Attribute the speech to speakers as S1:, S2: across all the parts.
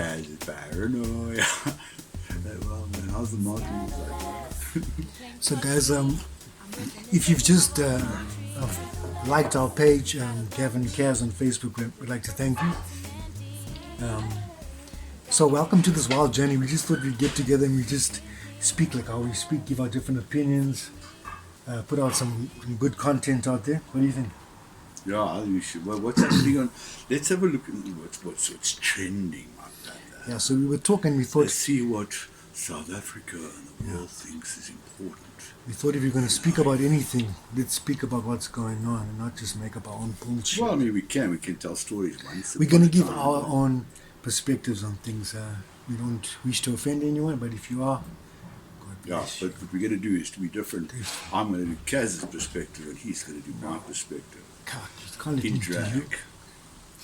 S1: Caz is paranoia. Well, man, how's the marketing like?
S2: So guys, if you've just liked our page, Gav'n Caz on Facebook, we'd like to thank you. So welcome to this wild journey. We just thought we'd get together and we just speak like how we speak, give our different opinions, put out some good content out there. What do you think?
S1: Yeah, I think we should. Well, what's happening on? Let's have a look at what's trending, my brother.
S2: Yeah, so we were talking, we thought
S1: Let's see what South Africa and the world thinks is important.
S2: if you're going to speak about anything, let's speak about what's going on and not just make up our own bullshit.
S1: Well, I mean, we can tell stories once.
S2: We're going to give our own perspectives on things. We don't wish to offend anyone, but if you are, God
S1: Yeah,
S2: bless you.
S1: but what we're going to do is to be different. I'm going to do Kaz's perspective, and he's going to do my perspective.
S2: God, just can't let
S1: In
S2: me do you.
S1: drag.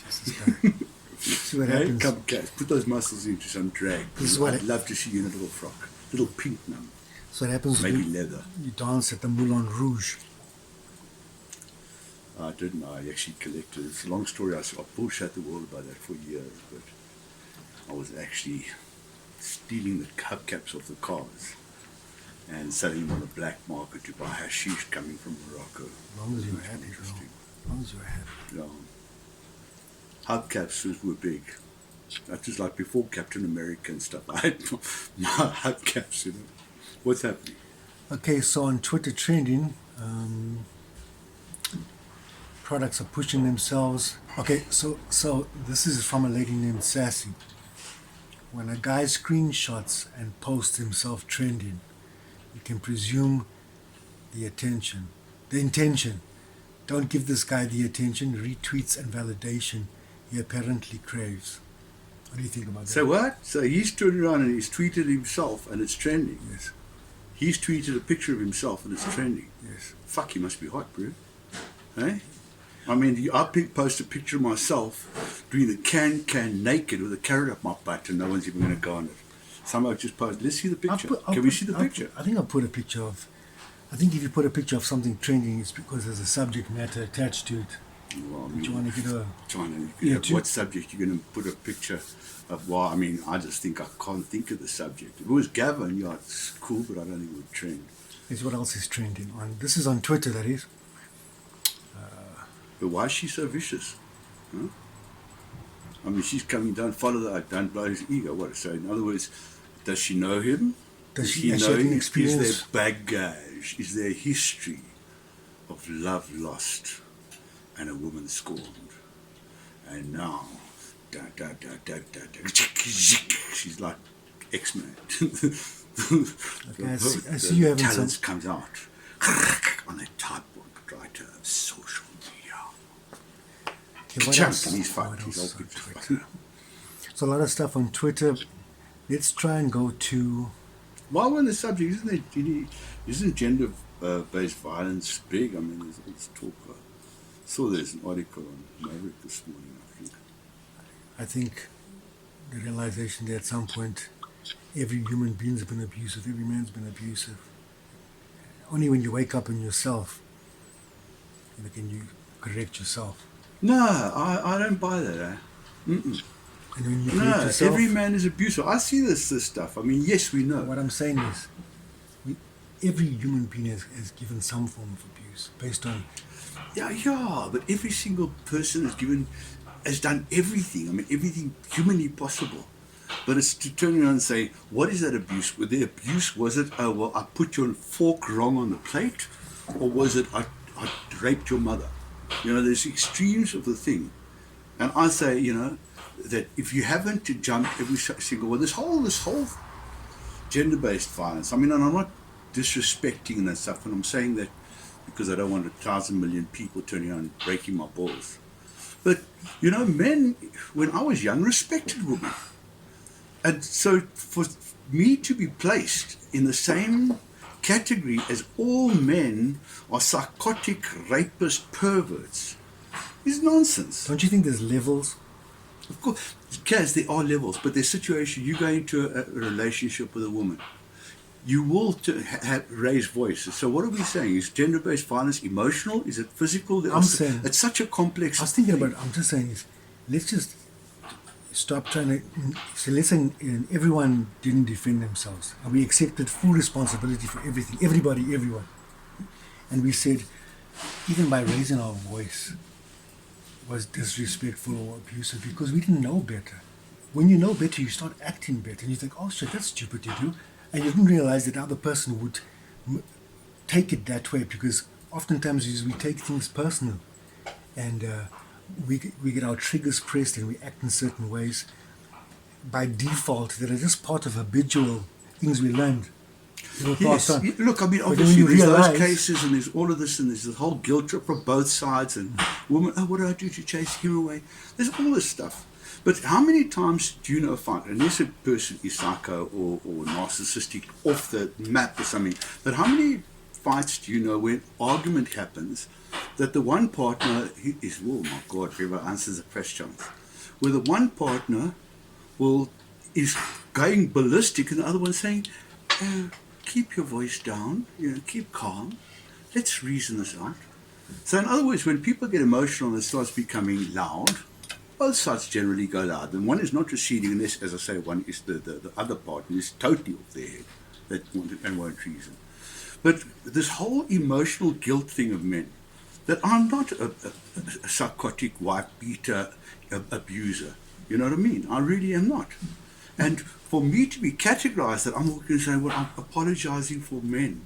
S2: Jesus, guy. See what
S1: Hey,
S2: happens.
S1: come, Kaz, put those muscles into some drag.
S2: This is what
S1: I'd love to see you in a little frock, little pink one,
S2: So what happens
S1: maybe
S2: when
S1: leather.
S2: you dance at the Moulin Rouge.
S1: I didn't. I actually collected. It's a long story. I bullshit the world about that for years, but I was actually stealing the hubcaps off the cars and selling them on the black market to buy hashish coming from Morocco.
S2: As long as you're happy, bro.
S1: Interesting.
S2: As long as you're happy.
S1: Yeah. Hubcaps were big. That was like before Captain America and stuff. I had my hubcaps, you know. What's happening?
S2: Okay, so on Twitter trending, products are pushing themselves. Okay, so this is from a lady named Sassy. When a guy screenshots and posts himself trending, you can presume the intention. Don't give this guy the attention, retweets and validation he apparently craves. What do you think about that?
S1: So what? So he's turned around and he's tweeted himself and it's trending.
S2: Yes,
S1: He's tweeted a picture of himself and it's trending.
S2: yes.
S1: Fuck, he must be hot, bro. Hey? I mean, I post a picture of myself doing the can naked with a carrot up my butt and no one's even going to go on it. Somehow just post, let's see the picture. Can we see the picture?
S2: I think I'll put a picture of. I think if you put a picture of something trending, it's because there's a subject matter attached to it.
S1: Well, I
S2: Do
S1: mean,
S2: you want to get a?
S1: China,
S2: Yeah,
S1: what subject you're going to put a picture of? Well, I mean, I just think I can't think of the subject. If it was Gavin, yeah, it's cool, but I don't think it would trend.
S2: Here's what else is trending on. This is on Twitter, that is.
S1: But why is she so vicious? Huh? I mean, she's coming down, follow that, don't blow his ego. What? So, in other words, does she know him?
S2: Does
S1: he
S2: she
S1: know
S2: have an
S1: him?
S2: experience?
S1: Is there baggage? Is there history of love lost and a woman scorned? And now, she's like X-Men.
S2: Okay, I see you having some.
S1: talents comes out on a typewriter of social media.
S2: Okay, what
S1: Chunk,
S2: else?
S1: and he's
S2: What
S1: fucked. He's all
S2: else on
S1: good.
S2: Twitter? So a lot of stuff on Twitter. Let's try and go to.
S1: While we're on the subject, isn't gender-based violence big? I mean, there's all this talk. I saw there's an article on Maverick this morning, I think.
S2: I think the realization that at some point every human being's been abusive, every man's been abusive. Only when you wake up in yourself, can you correct yourself.
S1: No, I don't buy that. Mm-mm.
S2: And when you correct
S1: No,
S2: yourself,
S1: every man is abusive. I see this stuff. I mean, yes, we know.
S2: what I'm saying is, every human being has given some form of abuse based on.
S1: Yeah, but every single person has done everything. I mean, everything humanly possible. But it's to turn around and say, what is that abuse? Was the abuse, was it, oh, well, I put your fork wrong on the plate? Or was it, I raped your mother? You know, there's extremes of the thing. And I say, you know, that if you haven't to jump every single one, this whole gender-based violence, I mean, and I'm not disrespecting that stuff, and I'm saying that because I don't want 1,000 million people turning around and breaking my balls. But, you know, men, when I was young, respected women. And so for me to be placed in the same category as all men are psychotic, rapist, perverts is nonsense.
S2: Don't you think there's levels?
S1: Of course, Kaz, there are levels, but there's situations. You go into a relationship with a woman, you will raise voices. So what are we saying? Is gender-based violence emotional? Is it physical?
S2: I'm saying
S1: it's such a complex.
S2: I was thinking
S1: thing.
S2: about. I'm just saying is, let's just stop trying to. So let's say everyone didn't defend themselves, and we accepted full responsibility for everything, everybody, everyone, and we said, even by raising our voice, was disrespectful or abusive because we didn't know better. When you know better, you start acting better, and you think, "Oh shit, that's stupid to do," and you didn't realize that the other person would take it that way because oftentimes we take things personal, and we get our triggers pressed and we act in certain ways by default that are just part of habitual things we learned.
S1: Yes, look, I mean,
S2: But then
S1: obviously
S2: when you
S1: there's
S2: realize,
S1: those cases and there's all of this and there's the whole guilt trip from both sides and woman, oh, what do I do to chase him away? There's all this stuff. But how many times do you know a fight, unless a person is psycho or narcissistic off the map or something, but how many fights do you know when argument happens that the one partner is, oh my God, whoever answers the questions, where the one partner is going ballistic and the other one saying, keep your voice down, keep calm, let's reason this out. So in other words, when people get emotional and it starts becoming loud, both sides generally go loud. And one is not receding unless, as I say, one is the other partner is totally off their head and won't reason. But this whole emotional guilt thing of men, that I'm not a psychotic wife beater, abuser. You know what I mean? I really am not. And for me to be categorized that I'm going to say, well, I'm apologizing for men.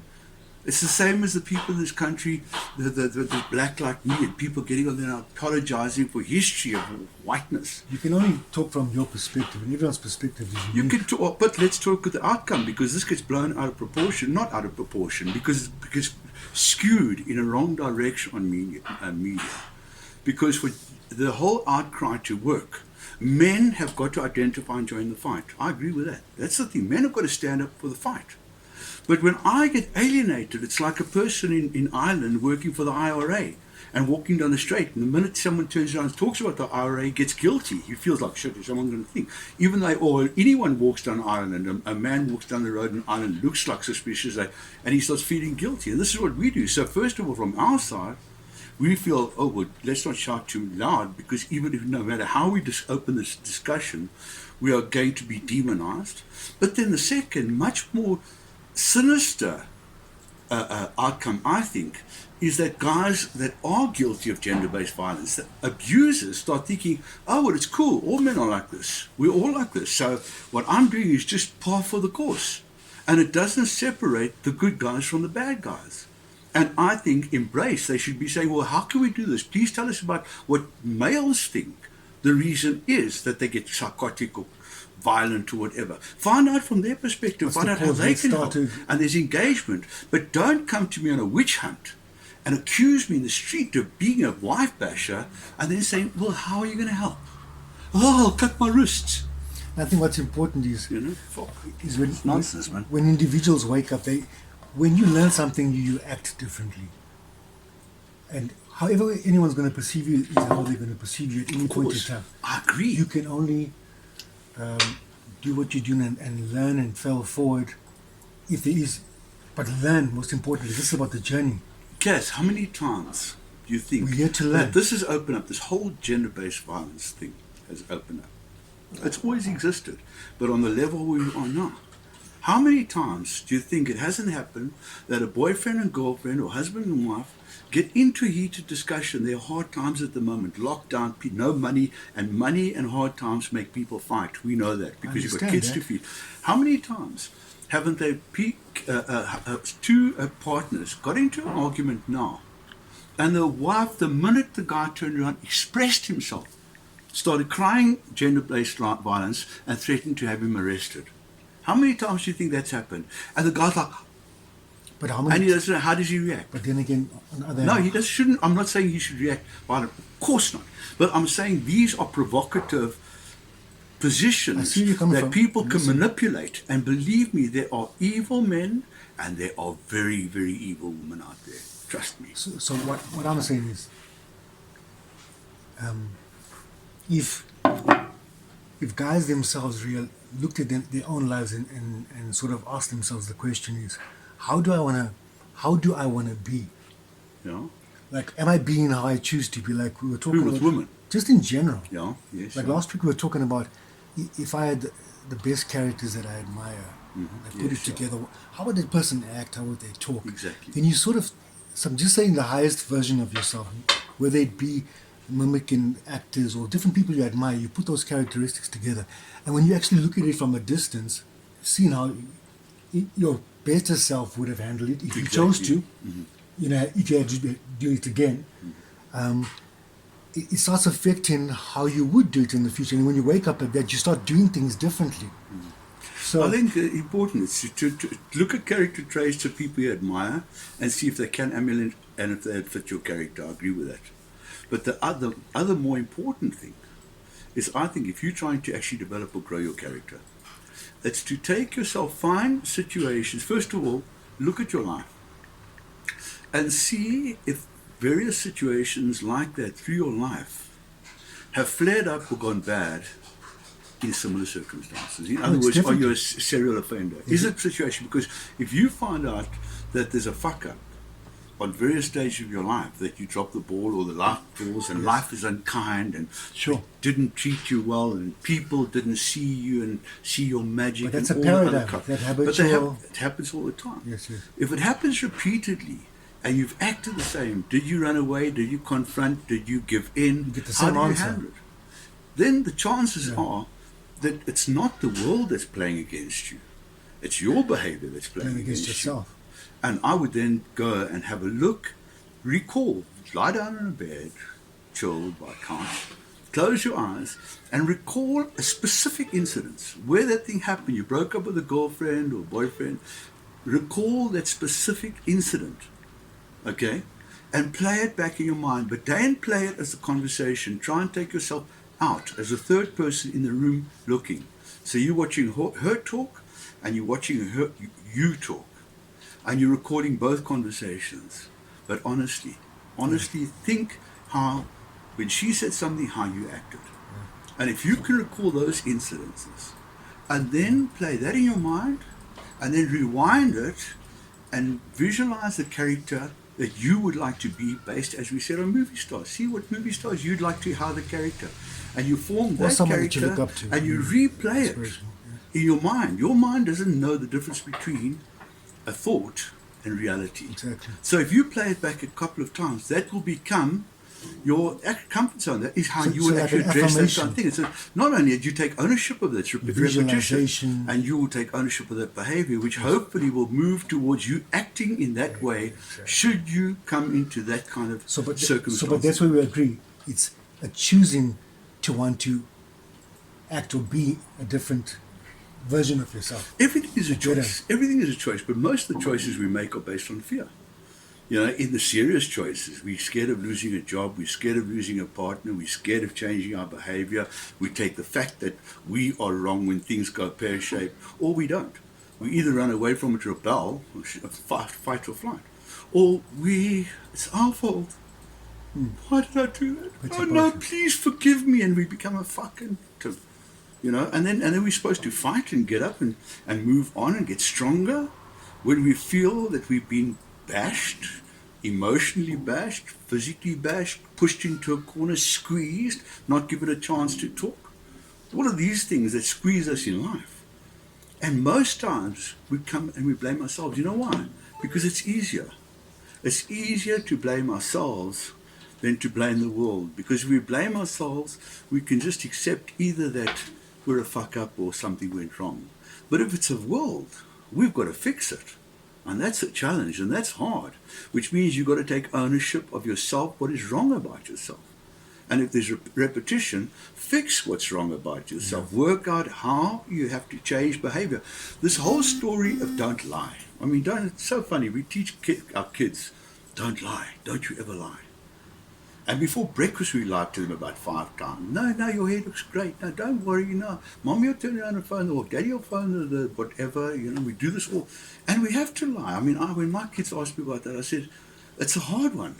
S1: It's the same as the people in this country, the black like me, and people getting on there and apologizing for history of whiteness.
S2: you can only talk from your perspective, and everyone's perspective is
S1: You
S2: unique.
S1: can talk, but let's talk with the outcome, because this gets blown out of proportion, not out of proportion, because skewed in a wrong direction on media. Because for the whole outcry to work, men have got to identify and join the fight. I agree with that. That's the thing. Men have got to stand up for the fight. But when I get alienated, it's like a person in Ireland working for the IRA and walking down the street. And the minute someone turns around and talks about the IRA, gets guilty. He feels like, shit, is someone going to think? Even though, or anyone walks down Ireland, a man walks down the road in Ireland, looks like suspicious, and he starts feeling guilty. And this is what we do. So first of all, from our side, we feel, oh, well, let's not shout too loud, because even if no matter how we open this discussion, we are going to be demonized. But then the second, much more sinister outcome, I think, is that guys that are guilty of gender-based violence, that abusers, start thinking, oh, well, it's cool. All men are like this. We're all like this. So what I'm doing is just par for the course. And it doesn't separate the good guys from the bad guys. And I think embrace, they should be saying, well, how can we do this? Please tell us about what males think the reason is that they get psychotic or violent or whatever. Find out from their perspective, find out how they can help. And there's engagement. But don't come to me on a witch hunt and accuse me in the street of being a wife basher and then saying, well, how are you going to help? Oh, I'll cut my wrists.
S2: I think what's important is when,
S1: nonsense, man.
S2: When individuals wake up, when you learn something, you act differently. And however anyone's going to perceive you is how they're going to perceive you at any point in time.
S1: I agree.
S2: You can only do what you're doing and learn and fail forward if there is. But learn, most importantly, this is about the journey.
S1: Gaz, how many times do you think
S2: we're here to learn?
S1: That this has opened up, this whole gender-based violence thing has opened up? It's always existed, but on the level we are now. How many times do you think it hasn't happened that a boyfriend and girlfriend or husband and wife get into heated discussion? There are hard times at the moment, lockdown, no money, and money and hard times make people fight. We know that because you've got kids to feed. How many times haven't they two partners got into an argument now, and the wife, the minute the guy turned around, expressed himself, started crying gender-based violence and threatened to have him arrested? How many times do you think that's happened? And the guy's like,
S2: but how many?
S1: And he doesn't know, how does he react?
S2: But then again, on the other
S1: no, he shouldn't. I'm not saying he should react violent. Of course not. But I'm saying these are provocative positions that people can manipulate. And believe me, there are evil men and there are very, very evil women out there. Trust me.
S2: So what I'm saying is, if guys themselves looked at their own lives and sort of asked themselves the question is, how do I want to be?
S1: Yeah.
S2: Like, am I being how I choose to be? Like we were talking
S1: Who with
S2: about,
S1: women?
S2: just in general.
S1: Yeah, yes.
S2: Like last week we were talking about if I had the best characters that I admire, I put
S1: Yes,
S2: it
S1: sure.
S2: together. How would that person act? How would they talk?
S1: Exactly.
S2: Then you sort of, so I'm just saying the highest version of yourself, whether it be mimicking actors or different people you admire, you put those characteristics together, and when you actually look at it from a distance, seeing how your better self would have handled it if you chose
S1: Exactly.
S2: to, if you had to do it again, it starts affecting how you would do it in the future. And when you wake up at that, you start doing things differently.
S1: I
S2: So,
S1: think important is to look at character traits of people you admire and see if they can emulate and if they fit your character. I agree with that. But the other more important thing is, I think, if you're trying to actually develop or grow your character, it's to take yourself, find situations. First of all, look at your life and see if various situations like that through your life have flared up or gone bad in similar circumstances. In other
S2: it's
S1: words, are you
S2: definitely.
S1: a serial offender? Is it a situation? Because if you find out that there's a fuck up on various stages of your life, that you drop the ball or the life falls and life is unkind and
S2: Sure.
S1: didn't treat you well and people didn't see you and see your magic
S2: But that's
S1: and
S2: a
S1: all the other
S2: paradigm,
S1: crap.
S2: that
S1: But
S2: habitual.
S1: it happens all the time.
S2: Yes, yes.
S1: If it happens repeatedly and you've acted the same, did you run away? Did you confront? Did you give in?
S2: You get the
S1: How
S2: same
S1: do you
S2: answer.
S1: handle it? Then the chances
S2: Yeah.
S1: are that it's not the world that's playing against you. It's your behavior that's playing
S2: Playing against
S1: against you.
S2: yourself.
S1: And I would then go and have a look, recall, lie down on a bed, chilled by couch, close your eyes, and recall a specific incident where that thing happened. You broke up with a girlfriend or boyfriend. Recall that specific incident, okay? And play it back in your mind. But don't play it as a conversation. Try and take yourself out as a third person in the room looking. So you're watching her talk and you're watching you talk. And you're recording both conversations. But honestly think how, when she said something, how you acted. And if you can recall those incidences and then play that in your mind and then rewind it and visualize the character that you would like to be based, as we said, on movie stars. See what movie stars you'd like to hire the character. And you form
S2: Or
S1: that
S2: someone that you
S1: character
S2: look up to.
S1: and you replay it
S2: Inspirational.
S1: in your mind. Your mind doesn't know the difference between a thought and reality.
S2: Exactly.
S1: So if you play it back a couple of times, that will become your comfort zone. That is how you will
S2: like
S1: actually
S2: an
S1: address that
S2: affirmation.
S1: kind of thing. So not only do you take ownership of that repetition,
S2: Visualization.
S1: and you will take ownership of that behavior, which hopefully will move towards you acting in that way should you come into that kind of circumstance.
S2: So, but that's where we agree. It's a choosing to want to act or be a different version of yourself.
S1: Everything is a
S2: Better.
S1: choice. Everything is a choice, but most of the choices we make are based on fear. You know, in the serious choices, we're scared of losing a job, we're scared of losing a partner, we're scared of changing our behavior. We take the fact that we are wrong when things go pear-shaped, or we don't. We either run away from it, rebel, or fight or flight, or it's our fault. Why did I do that?
S2: It's
S1: Oh
S2: a
S1: no,
S2: person.
S1: please forgive me, and we become a fucking victim. You know, and then we're supposed to fight and get up and move on and get stronger when we feel that we've been bashed, emotionally bashed, physically bashed, pushed into a corner, squeezed, not given a chance to talk. All of these things that squeeze us in life. And most times we come and we blame ourselves. You know why? Because it's easier. It's easier to blame ourselves than to blame the world. Because if we blame ourselves, we can just accept either that we're a fuck up or something went wrong. But if it's a world, we've got to fix it. And that's a challenge, and that's hard, which means you've got to take ownership of yourself, what is wrong about yourself. And if there's repetition, fix what's wrong about yourself. Work out how you have to change behavior. This whole story of don't lie. I mean, it's so funny. We teach our kids, don't lie. Don't you ever lie. And before breakfast, we lied to them about 5 times. No, your hair looks great. No, don't worry, Mommy will turn around the phone, or Daddy will phone the whatever, we do this all. And we have to lie. I mean, when my kids asked me about that, I said, it's a hard one.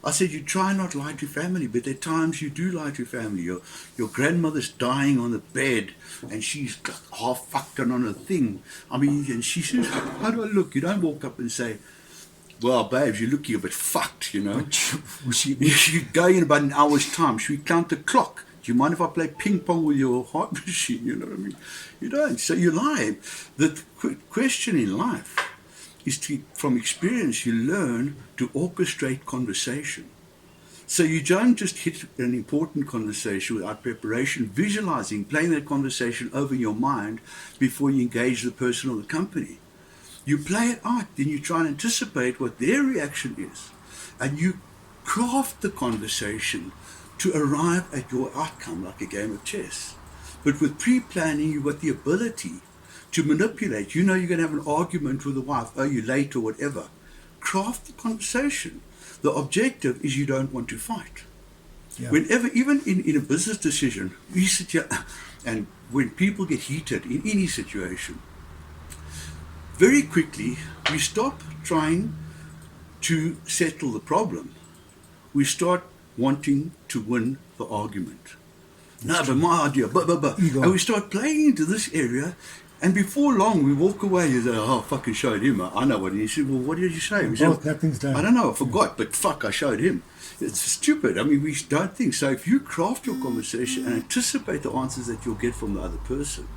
S1: I said, you try not to lie to family, but there are times you do lie to family. Your grandmother's dying on the bed, and she's half fucked on a thing. I mean, and she says, how do I look? You don't walk up and say, Well, babes, you're looking a bit fucked, you know.
S2: We
S1: You go in about an hour's time. Should we count the clock? Do you mind if I play ping pong with your heart machine? You know what I mean? You don't. So you lie. The question in life is to, from experience, you learn to orchestrate conversation. So you don't just hit an important conversation without preparation, visualizing, playing that conversation over in your mind before you engage the person or the company. You play it out, then you try and anticipate what their reaction is. And you craft the conversation to arrive at your outcome like a game of chess. But with pre-planning, you've got the ability to manipulate. You know you're going to have an argument with the wife, oh, you're late or whatever. Craft the conversation. The objective is you don't want to fight.
S2: Yeah.
S1: Whenever, even in a business decision, we sit here, and when people get heated in any situation, very quickly we stop trying to settle the problem. We start wanting to win the argument. No, but my idea,
S2: Ego.
S1: and we start playing into this area, and before long we walk away. You say, "Oh, I fucking showed him. I know what." And he said, "Well, what did you say?" We
S2: Both,
S1: said,
S2: nothing's done.
S1: I don't know. I forgot, but fuck, I showed him. It's stupid. I mean, we don't think so. If you craft your conversation and anticipate the answers that you'll get from the other person,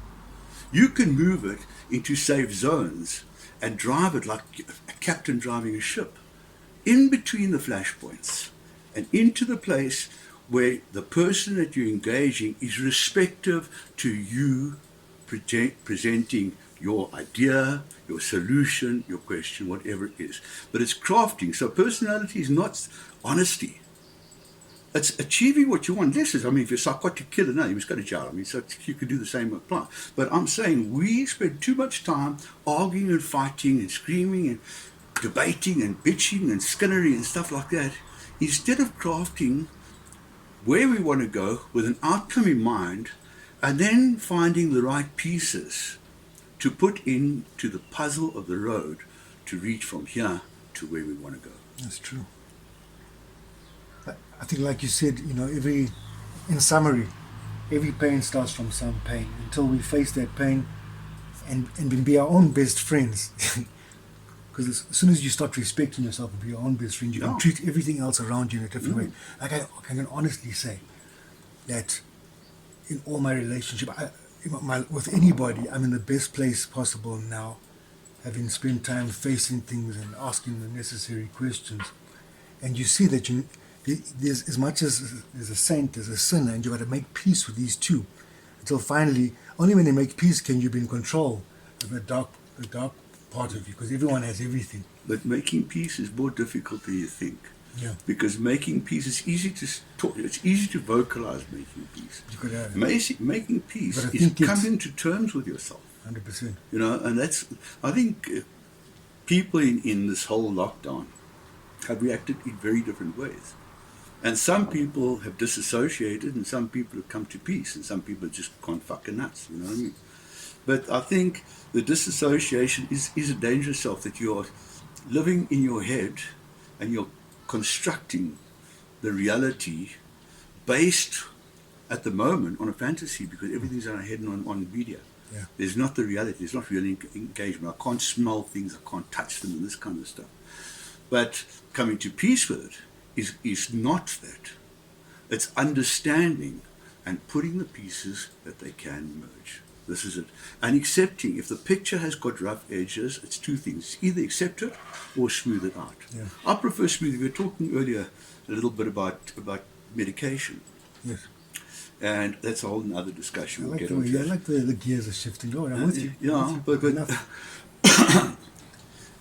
S1: you can move it into safe zones and drive it like a captain driving a ship, in between the flashpoints and into the place where the person that you're engaging is respective to you presenting your idea, your solution, your question, whatever it is. But it's crafting. So personality is not honesty. It's achieving what you want. This is, I mean, if you're a psychotic killer, no, you must go to jail. I mean, so you could do the same apply. But I'm saying we spend too much time arguing and fighting and screaming and debating and bitching and skinnery and stuff like that, instead of crafting where we want to go with an outcome in mind, and then finding the right pieces to put into the puzzle of the road to reach from here to where we want to go.
S2: That's true. I think, like you said, you know, in summary, every pain starts from some pain. Until we face that pain and be our own best friends. Because as soon as you start respecting yourself and be your own best friend, you can treat everything else around you in a different way. Like I can honestly say that in all my relationship, with anybody, I'm in the best place possible now, having spent time facing things and asking the necessary questions. And you see that there's as much as there's a saint, there's a sinner, and you've got to make peace with these two. Until finally, only when they make peace can you be in control of the dark part of you, because everyone has everything.
S1: But making peace is more difficult than you think.
S2: Yeah.
S1: Because making peace is easy to talk. It's easy to vocalize making peace. Making peace is coming to terms with yourself.
S2: 100%.
S1: You know, and that's, I think people in this whole lockdown have reacted in very different ways. And some people have disassociated, and some people have come to peace, and some people just gone fucking nuts. You know what I mean? But I think the disassociation is a dangerous self, that you're living in your head and you're constructing the reality based at the moment on a fantasy, because everything's in our head and on media.
S2: Yeah.
S1: There's not the reality. There's not real engagement. I can't smell things. I can't touch them and this kind of stuff. But coming to peace with it is not that. It's understanding and putting the pieces that they can merge. This is it. And accepting. If the picture has got rough edges, it's two things. Either accept it or smooth it out.
S2: Yeah.
S1: I prefer smooth. We were talking earlier a little bit about medication.
S2: Yes.
S1: And that's a whole other discussion.
S2: I
S1: We'll
S2: like,
S1: get onto that.
S2: I like the gears are shifting. Oh, I'm with you.
S1: Yeah, but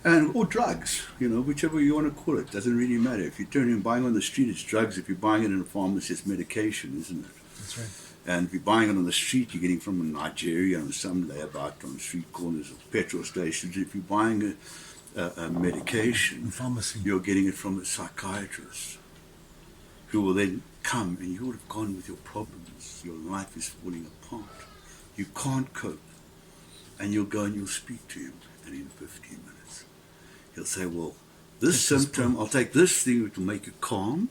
S1: and or drugs, you know, whichever you want to call it, doesn't really matter. If you're turning buying on the street, it's drugs. If you're buying it in a pharmacy, it's medication, isn't it?
S2: That's right.
S1: And if you're buying it on the street, you're getting from Nigeria and some layabout on street corners of petrol stations. If you're buying a medication,
S2: In pharmacy.
S1: you're getting it from a psychiatrist who will then come, and you would have gone with your problems. Your life is falling apart. You can't cope. And you'll go and you'll speak to him, and in 15 minutes, he'll say, well, this symptom, I'll take this thing which will make you calm.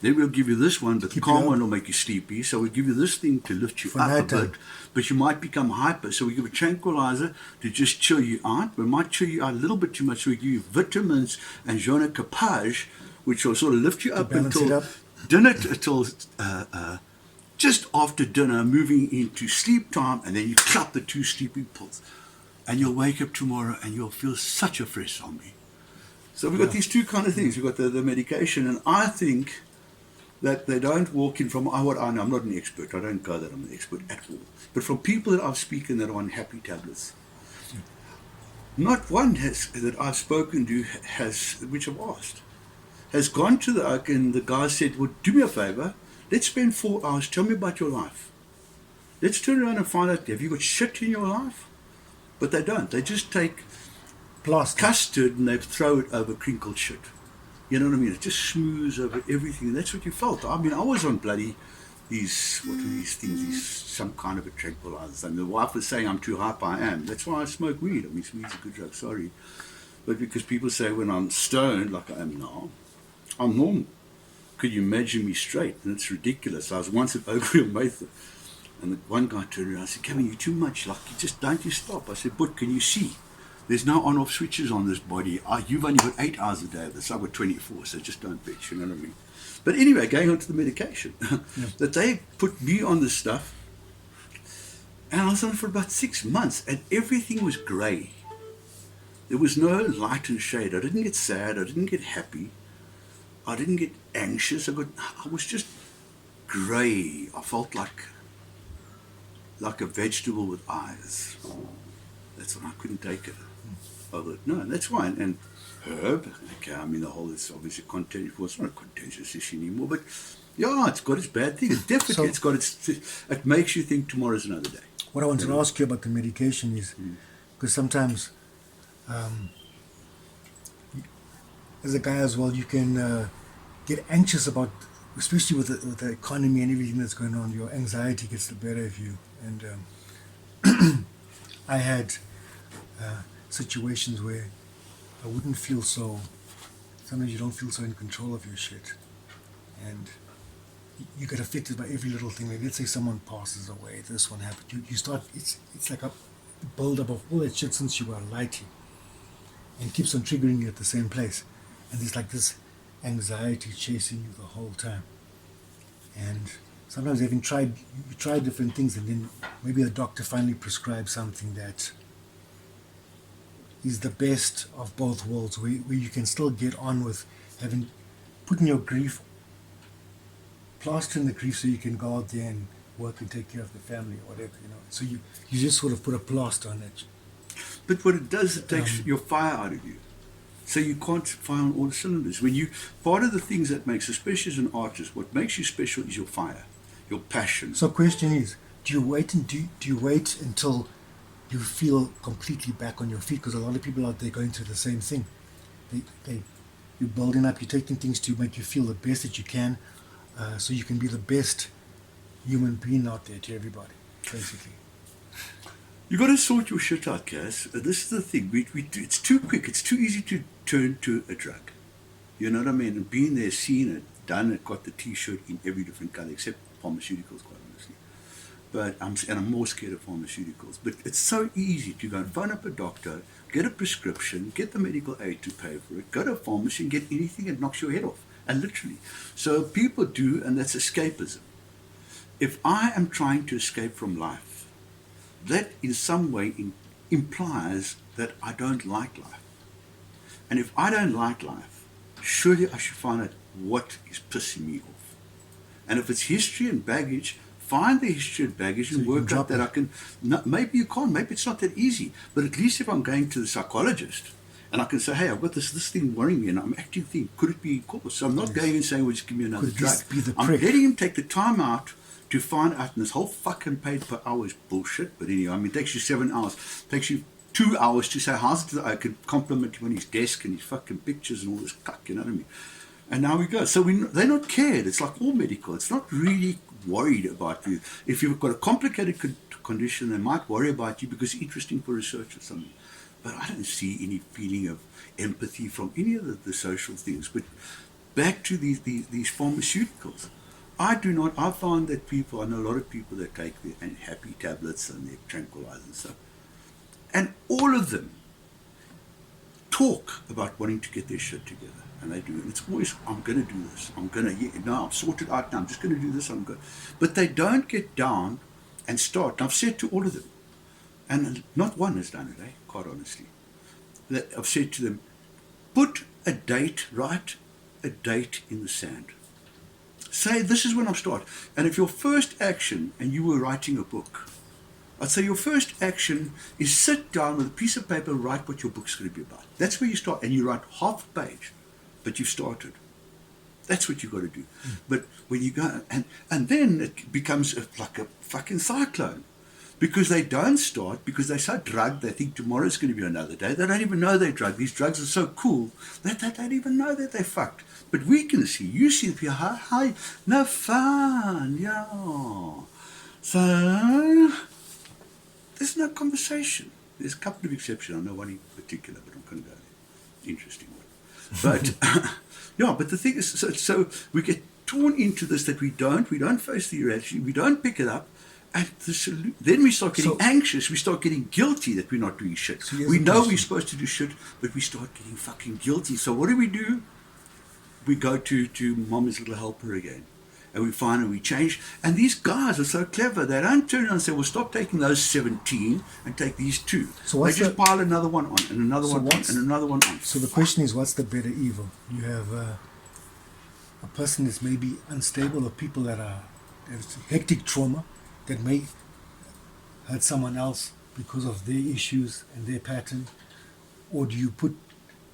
S1: Then we'll give you this one, but the
S2: Keep
S1: calm
S2: you up.
S1: one will make you sleepy. So we'll give you this thing to lift you
S2: For
S1: up a
S2: nighttime.
S1: bit, but you might become hyper. So we give a tranquilizer to just chill you out. We might chill you out a little bit too much. So we give you vitamins and journal capage, which will sort of lift you up
S2: balance it
S1: until
S2: up.
S1: dinner, until just after dinner, moving into sleep time, and then you clap the 2 sleeping pills. And you'll wake up tomorrow and you'll feel such a fresh zombie. So we've got these two kind of things. We've got the medication, and I think that they don't walk in from what I know. I'm not an expert. I don't go that I'm an expert at all. But from people that I've spoken that are on happy tablets, not one that I've spoken to has, which I've asked, has gone to the oak, and the guy said, well, do me a favor. Let's spend 4 hours. Tell me about your life. Let's turn around and find out, have you got shit in your life? But they don't. They just take
S2: Plaster.
S1: custard and they throw it over crinkled shit. You know what I mean? It just smooths over everything. And that's what you felt. I mean, I was on bloody what were these things? Some kind of a tranquilizer. And the wife was saying I'm too hype. I am. That's why I smoke weed. I mean, weed's a good drug, sorry. But because people say when I'm stoned, like I am now, I'm normal. Could you imagine me straight? And it's ridiculous. I was once at Oakville Mather, and the one guy turned around and said, Gav'n, you're too much. Like, don't you stop? I said, but can you see? There's no on-off switches on this body. You've only got 8 hours a day of this. I've got 24, so just don't bitch, you know what I mean? But anyway, going on to the medication, that they put me on this stuff, and I was on it for about 6 months, and everything was grey. There was no light and shade. I didn't get sad. I didn't get happy. I didn't get anxious. I was just grey. I felt like a vegetable with eyes. That's when I couldn't take it. No, and that's why. And herb, okay, I mean, the whole is obviously contentious. Well, it's not a contentious issue anymore, but yeah, it's got its bad things. Definitely, it's got it makes you think tomorrow's another day.
S2: What I wanted to ask you about the medication is, because sometimes, as a guy as well, you can get anxious about, especially with the economy and everything that's going on. Your anxiety gets the better of you. And I had situations where I wouldn't feel so. Sometimes you don't feel so in control of your shit, and you get affected by every little thing. Like, let's say someone passes away, this one happened. You start. It's like a build-up of all that shit since you were lighting, and keeps on triggering you at the same place, and there's like this anxiety chasing you the whole time. And sometimes you try different things, and then maybe the doctor finally prescribes something that is the best of both worlds, where you can still get on with putting your grief, plastering the grief, so you can go out there and work and take care of the family or whatever, you know. So you just sort of put a plaster on it.
S1: But what it does, it takes your fire out of you. So you can't fire on all the cylinders. Part of the things that makes, especially as an artist, what makes you special is your fire, your passion.
S2: So question is, do you wait until you feel completely back on your feet? Because a lot of people out there going through the same thing. You're building up, you're taking things to make you feel the best that you can, so you can be the best human being out there to everybody, basically.
S1: You got to sort your shit out, Kaz. This is the thing. It's too quick. It's too easy to turn to a drug. You know what I mean? And being there, seen it, done it, got the T-shirt in every different color, except pharmaceuticals, quite honestly. But I'm more scared of pharmaceuticals. But it's so easy to go and phone up a doctor, get a prescription, get the medical aid to pay for it, go to a pharmacy and get anything that knocks your head off. And literally. So people do, and that's escapism. If I am trying to escape from life, that in some way implies that I don't like life. And if I don't like life, surely I should find out what is pissing me off. And if it's history and baggage, find the history and baggage and work out that I can. Maybe you can't, maybe it's not that easy. But at least if I'm going to the psychologist and I can say, hey, I've got this thing worrying me and I'm actually thinking, could it be cause? So I'm not going and saying, well, just give me another drug. I'm letting him take the time out to find out, and this whole fucking paid per hour is bullshit. But anyway, I mean, it takes you 7 hours. It takes you 2 hours to say, how's it? I can compliment him on his desk and his fucking pictures and all this cuck, you know what I mean? And now we go. So they're not cared. It's like all medical. It's not really worried about you. If you've got a complicated condition, they might worry about you because it's interesting for research or something. But I don't see any feeling of empathy from any of the social things. But back to these pharmaceuticals. I find that people, I know a lot of people that take their happy tablets and their tranquilizers and stuff, and all of them talk about wanting to get their shit together. And they do. And it's always, I'm going to do this. I'm sorted out now. I'm just going to do this. But they don't get down and start. And I've said to all of them, and not one has done it, quite honestly. I've said to them, write a date in the sand. Say, this is when I'll start. And if your first action, and you were writing a book, I'd say your first action is sit down with a piece of paper and write what your book's going to be about. That's where you start. And you write half a page, but you've started. That's what you've got to do. But when you go, and then it becomes like a fucking cyclone. Because they don't start, because they're so drugged, they think tomorrow's going to be another day. They don't even know they're drugged. These drugs are so cool that they don't even know that they're fucked. But we can see, you see the people, hi, no fun, yeah. So, there's no conversation. There's a couple of exceptions. I know one in particular, but I'm going to go there. Interesting one. But, yeah, but the thing is, so we get torn into this that we don't face the reality, we don't pick it up. And then we start getting anxious, we start getting guilty that we're not doing shit.
S2: So
S1: we know we're supposed to do shit, but we start getting fucking guilty. So what do? We go to Mama's Little Helper again. And we find and we change. And these guys are so clever. They don't turn around and say, well, stop taking those 17 and take these 2. So they just pile another one on and another one on and another one on.
S2: So the question is, what's the better evil? You have a person that's maybe unstable, or people that there's hectic trauma that may hurt someone else because of their issues and their pattern, or do you put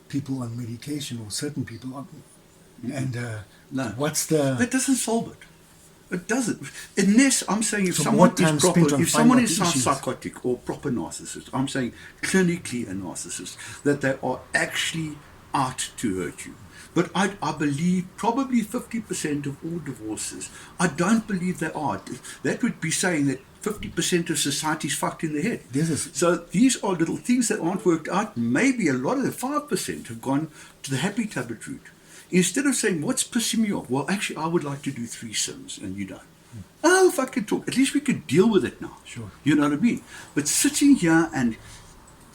S2: people on medication, or certain people on, and
S1: no,
S2: what's the...
S1: That doesn't solve it. It doesn't. Unless, I'm saying, if someone is psychotic or proper narcissist, I'm saying clinically a narcissist, that they are actually out to hurt you. But I believe probably 50% of all divorces, I don't believe they are. That would be saying that 50% of society's fucked in the head. So these are little things that aren't worked out. Maybe a lot of the 5% have gone to the happy tablet route. Instead of saying, what's pissing me off? Well, actually, I would like to do threesomes, and you don't. Oh, fucking talk. At least we could deal with it now.
S2: Sure.
S1: You know what I mean? But sitting here and,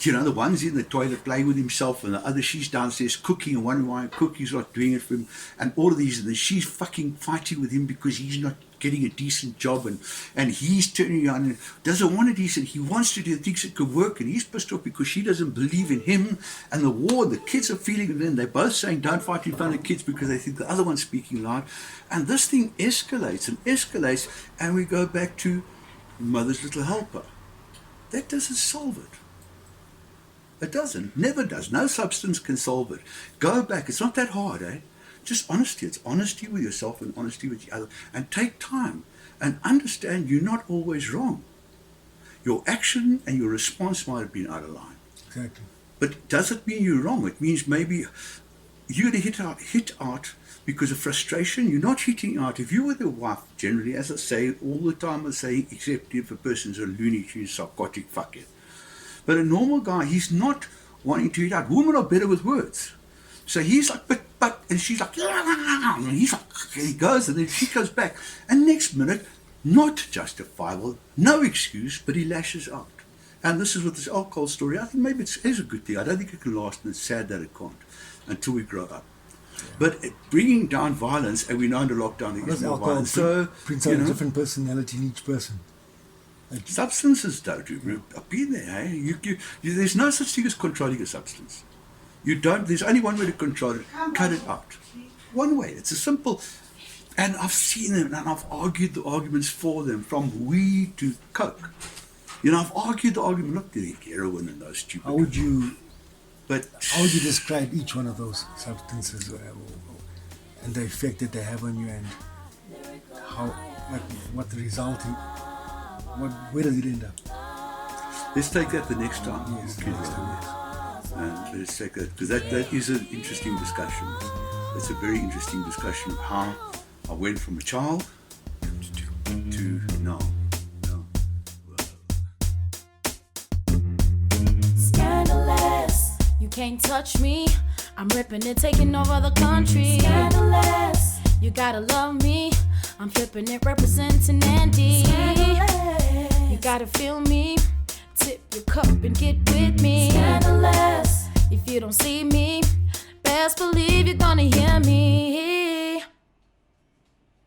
S1: the one's in the toilet playing with himself, and the other, she's downstairs cooking, and wondering why cooking's not doing it for him, and all of these, and then she's fucking fighting with him because he's not getting a decent job, and he's turning around and doesn't want a decent, he wants to do things that could work, and he's pissed off because she doesn't believe in him, and the war, the kids are feeling it, and they're both saying don't fight in front of the kids because they think the other one's speaking loud, and this thing escalates, and we go back to Mother's Little Helper. That doesn't solve it. It doesn't, never does. No substance can solve it. Go back, it's not that hard, Just honesty. It's honesty with yourself and honesty with the other. And take time and understand you're not always wrong. Your action and your response might have been out of line.
S2: Exactly.
S1: But does it mean you're wrong? It means maybe you're going to hit out because of frustration. You're not hitting out. If you were the wife, generally, as I say all the time, I say, except if a person's a loony tune, psychotic fuckhead. But a normal guy, he's not wanting to hit out. Women are better with words. So he's like, but, and she's like, and he's like, he goes, and then she goes back. And next minute, not justifiable, no excuse, but he lashes out. And this is with this alcohol story. I think maybe it is a good thing. I don't think it can last, and it's sad that it can't until we grow up. Yeah. But bringing down violence, and we know under lockdown there is no violence. So,
S2: brings out a different personality in each person.
S1: Substances don't. I've been there. There's no such thing as controlling a substance. You don't. There's only one way to control it. Cut it out. One way. It's a simple. And I've seen them, and I've argued the arguments for them, from weed to coke. I've argued the argument. Not the heroin and those stupid.
S2: How would you describe each one of those substances, and the effect that they have on you, and how, what the resulting? Where does it end up?
S1: Let's take that the next time.
S2: Yes,
S1: okay,
S2: next time, yes.
S1: And let's take that, because that is an interesting discussion. It's a very interesting discussion of how I went from a child to now.
S3: Scandalous, you can't touch me. I'm ripping it, taking over the country. Scandalous. You gotta love me. I'm flipping it, representing Andy. Scandalous. You gotta feel me. Tip your cup and get with me. Scandalous. If you don't see me, best believe you're gonna hear me.